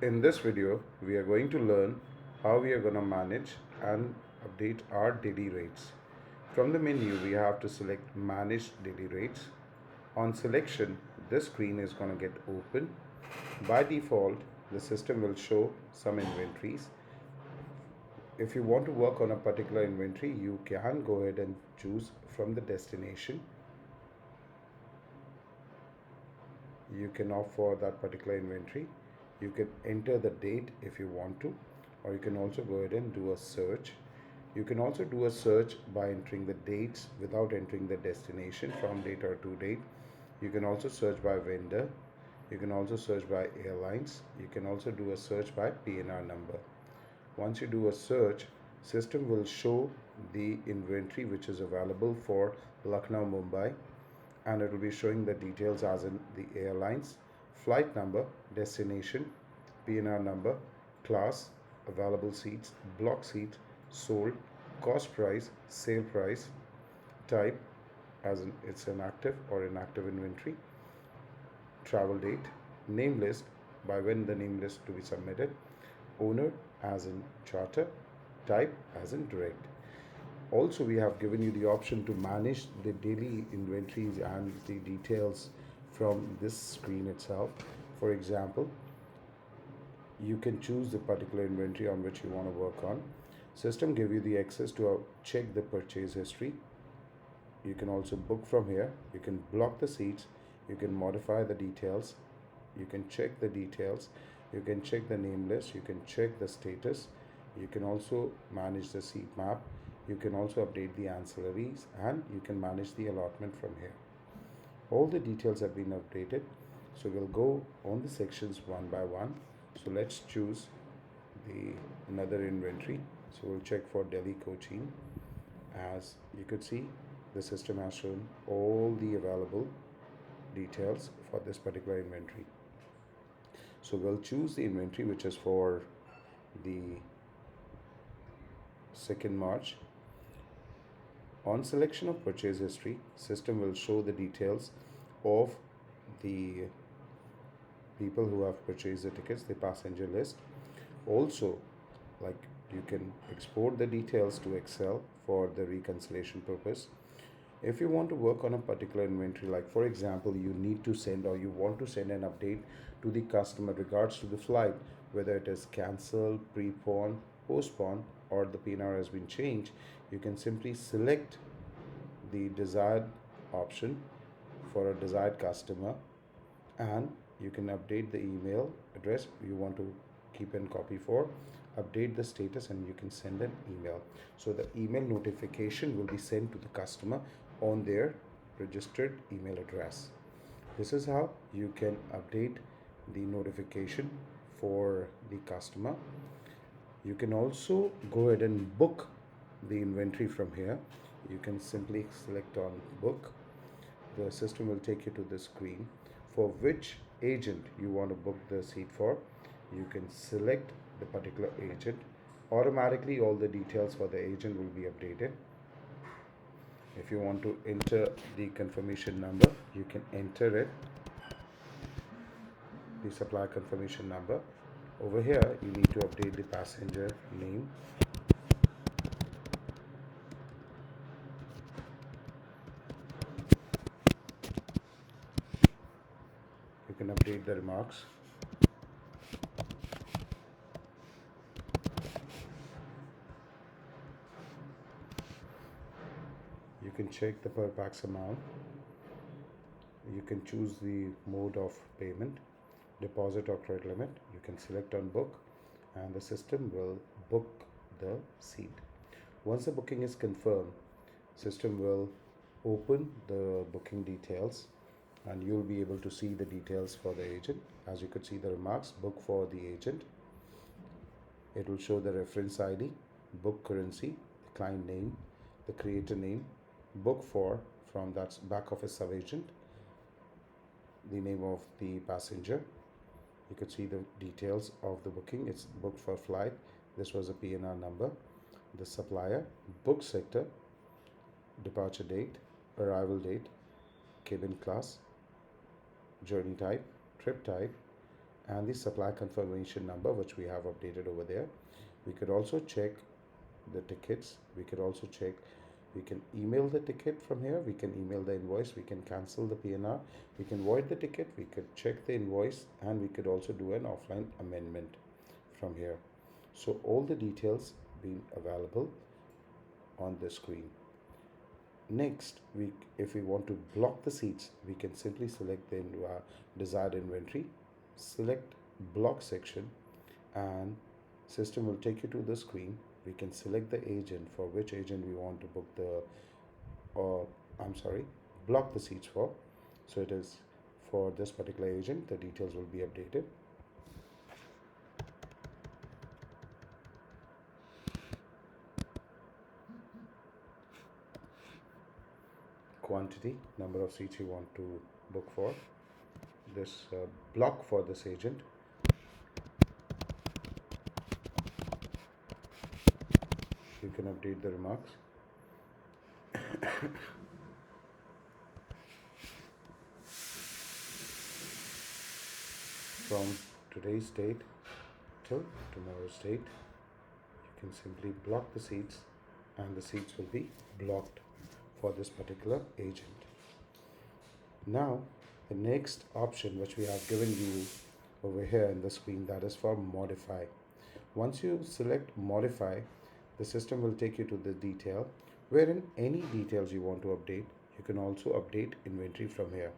In this video, we are going to learn how we are going to manage and update our daily rates. From the menu, we have to select Manage Daily Rates. On selection, this screen is going to get open. By default, the system will show some inventories. If you want to work on a particular inventory, you can go ahead and choose from the destination. You can opt for that particular inventory. You can enter the date if you want to, or you can also go ahead and do a search. You can also do a search by entering the dates without entering the destination, from date or to date. You can also search by vendor. You can also search by airlines. You can also do a search by PNR number. Once you do a search, system will show the inventory which is available for Lucknow, Mumbai, and it will be showing the details as in the airlines, flight number, destination, PNR number, class, available seats, block seat, sold, cost price, sale price, type as in it's an active or inactive inventory, travel date, name list, by when the name list to be submitted, owner as in charter, type as in direct. Also, we have given you the option to manage the daily inventories and the details from this screen itself. For example, you can choose the particular inventory on which you want to work on. System give you the access to check the purchase history. You can also book from here. You can block the seats. You can modify the details. You can check the details. You can check the name list. You can check the status. You can also manage the seat map. You can also update the ancillaries, and you can manage the allotment from here. All the details have been updated, so we'll go on the sections one by one. So let's choose the another inventory. So we'll check for Delhi Cochin. As you could see, the system has shown all the available details for this particular inventory. So we'll choose the inventory which is for the 2nd March. On selection of purchase history, system will show the details of the people who have purchased the tickets, the passenger list. Also, like, you can export the details to Excel for the reconciliation purpose. If you want to work on a particular inventory, like for example, you need to send or you want to send an update to the customer regards to the flight, whether it is cancelled, prepone, postpone, or the PNR has been changed, you can simply select the desired option for a desired customer, and you can update the email address you want to keep in copy for, update the status, and you can send an email. So the email notification will be sent to the customer on their registered email address. This is how you can update the notification for the customer. You can also go ahead and book the inventory from here. You can simply select on book. The system will take you to the screen for which agent you want to book the seat for. You can select the particular agent. Automatically all the details for the agent will be updated. If you want to enter the confirmation number, you can enter it, the supply confirmation number. Over here you need to update the passenger name. You can update the remarks. You can check the per pax amount. You can choose the mode of payment, deposit or credit limit. You can select on book, and the system will book the seat. Once the booking is confirmed, system will open the booking details, and you'll be able to see the details for the agent. As you could see, the remarks, book for the agent. It will show the reference ID, book currency, the client name, the creator name, book for, from that's back office sub agent, the name of the passenger. You could see the details of the booking. It's booked for flight. This was a PNR number. The supplier, book sector, departure date, arrival date, cabin class, journey type, trip type, and the supply confirmation number, which we have updated over there. We could also check the tickets. We could also check, we can email the ticket from here, we can email the invoice, we can cancel the PNR, we can void the ticket, we could check the invoice, and we could also do an offline amendment from here. So all the details being available on the screen. Next, if we want to block the seats, we can simply select the desired inventory, select block section, and system will take you to the screen. We can select the agent, for which agent we want to book the, or I'm sorry, block the seats for. So it is for this particular agent, the details will be updated. Quantity, number of seats you want to book for this block for this agent. You can update the remarks. From today's date till tomorrow's date, you can simply block the seats, and the seats will be blocked for this particular agent. Now, the next option which we have given you over here in the screen, that is for modify. Once you select modify, the system will take you to the detail, wherein any details you want to update. You can also update inventory from here.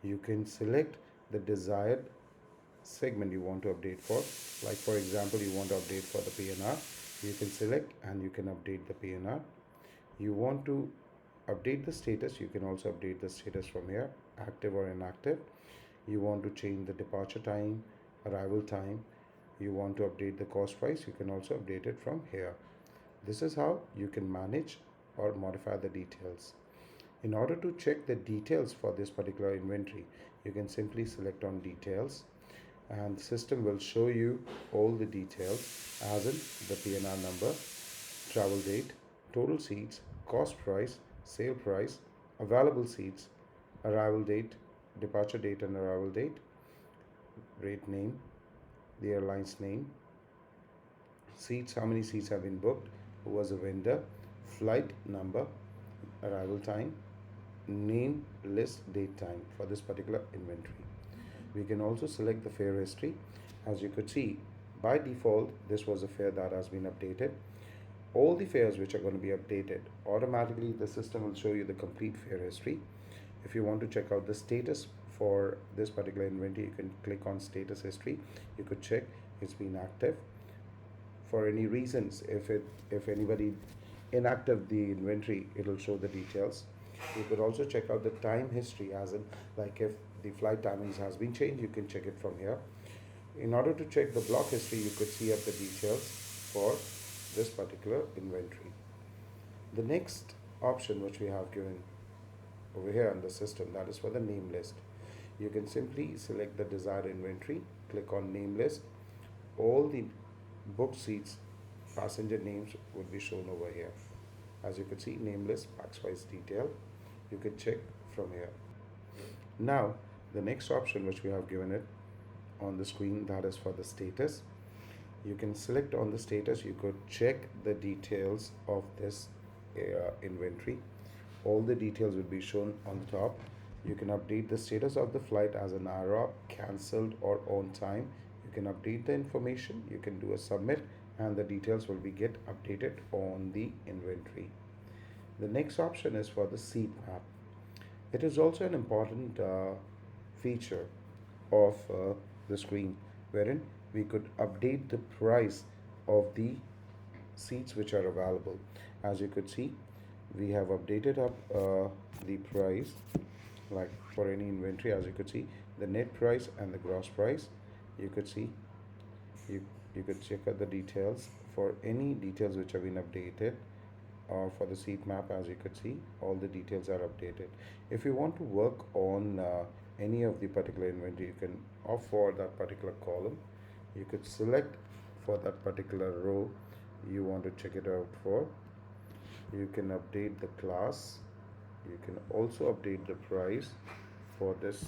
You can select the desired segment you want to update for. Like for example, you want to update for the PNR, you can select and you can update the PNR. You want to update the status, you can also update the status from here, active or inactive. You want to change the departure time, arrival time, you want to update the cost price, you can also update it from here. This is how you can manage or modify the details. In order to check the details for this particular inventory, you can simply select on details, and the system will show you all the details, as in the PNR number, travel date, total seats, cost price, sale price, available seats, arrival date, departure date and arrival date, rate name, the airline's name, seats, how many seats have been booked, who was a vendor, flight number, arrival time, name, list, date, time for this particular inventory. We can also select the fare history. As you could see, by default, this was a fare that has been updated. All the fares which are going to be updated, automatically the system will show you the complete fare history. If you want to check out the status for this particular inventory, you can click on status history. You could check it's been active. For any reasons, if anybody inactive the inventory, it will show the details. You could also check out the time history, as in like if the flight timings has been changed, you can check it from here. In order to check the block history, you could see up the details for this particular inventory. The next option which we have given over here on the system, that is for the name list. You can simply select the desired inventory, click on name list. All the booked seats, passenger names would be shown over here. As you can see, name list, pax wise detail. You can check from here. Now, the next option which we have given it on the screen, that is for the status. You can select on the status, you could check the details of this inventory. All the details will be shown on the top. You can update the status of the flight as an IRA, cancelled or on time. You can update the information, you can do a submit, and the details will be get updated on the inventory. The next option is for the seat map. It is also an important feature of the screen, wherein we could update the price of the seats which are available. As you could see, we have updated up the price, like for any inventory. As you could see, the net price and the gross price. You could see, you could check out the details for any details which have been updated, or for the seat map. As you could see, all the details are updated. If you want to work on any of the particular inventory, you can opt for that particular column. You could select for that particular row you want to check it out for. You can update the class. You can also update the price for this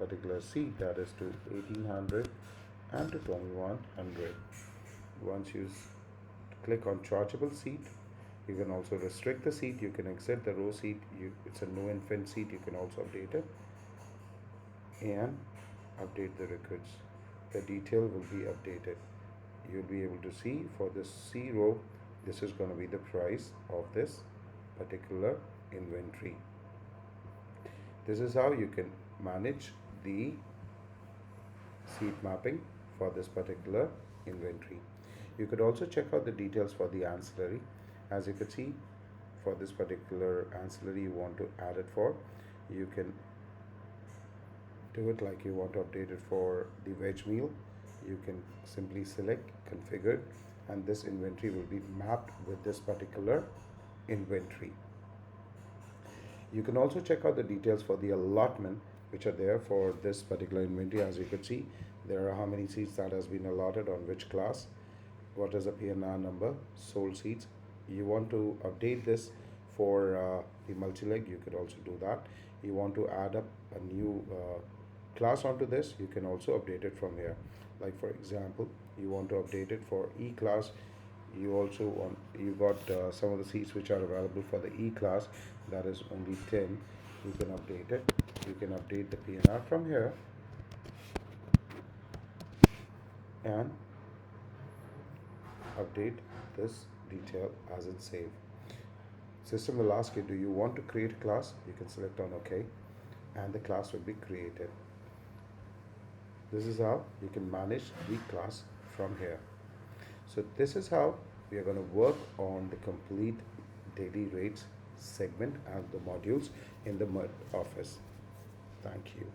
particular seat, that is to 1800 and to 2100. Once you click on chargeable seat, you can also restrict the seat, you can exit the row seat, it's a no infant seat, you can also update it and update the records. The detail will be updated. You'll be able to see for this C row, this is going to be the price of this particular inventory. This is how you can manage the seat mapping for this particular inventory. You could also check out the details for the ancillary. As you can see, for this particular ancillary you want to add it for, you can do it like you want to update it for the veg meal. You can simply select configure, and this inventory will be mapped with this particular inventory. You can also check out the details for the allotment which are there for this particular inventory. As you can see, there are how many seats that has been allotted on which class, what is the PNR number, sold seats. You want to update this for the multi-leg, you could also do that. You want to add up a new class onto this, you can also update it from here. Like for example, you want to update it for E class, you got some of the seats which are available for the E class, that is only 10. You can update it, you can update the PNR from here and update this detail as in save. System will ask you, do you want to create a class? You can select on OK and the class will be created. This is how you can manage the class from here. So this is how we are going to work on the complete daily rates segment and the modules in the Mud office. Thank you.